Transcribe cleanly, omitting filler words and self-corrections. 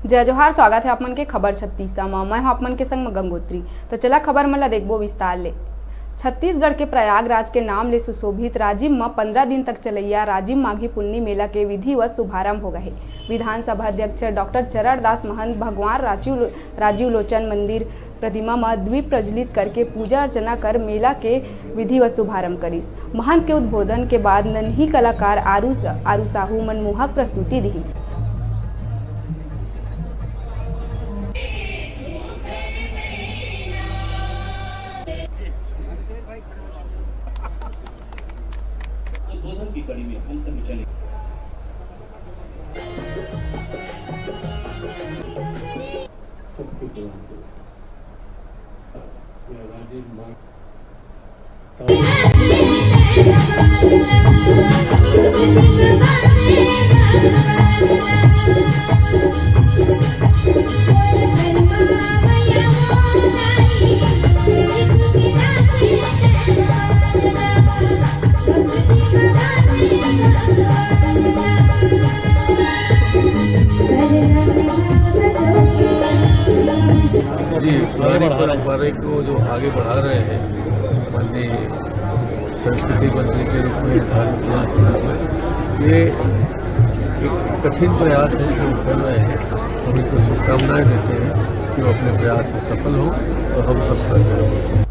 जय जोहार, स्वागत है आपमन के खबर 36 में। मैं हूं आपमन के संग में गंगोत्री। तो चला खबर मन ला देखबो विस्तार ले। छत्तीसगढ़ के प्रयागराज के नाम ले सुशोभित राजिम में 15 दिन तक चलैया राजिम माघी पुन्नी मेला के विधिवत शुभारंभ हो गए। विधानसभा अध्यक्ष डॉक्टर चरणद महंत भगवान राजीव लोचन मंदिर प्रतिमा में द्वीप प्रज्वलित करके पूजा अर्चना कर मेला के विधिवत शुभारंभ करिस। महंत के उद्बोधन के बाद नन्ही कलाकार आरू साहू मनमोहक प्रस्तुति दिहिस। उद्बोधन की कड़ी में हम सभी चले। जी, पुरानी परंपरा को जो आगे बढ़ा रहे हैं, माननीय संस्कृति मंत्री के रूप में ये एक कठिन प्रयास है जो कर रहे हैं। हम इनको शुभकामनाएं देते हैं कि वो अपने प्रयास में सफल हो और हम सब कर रहे हैं।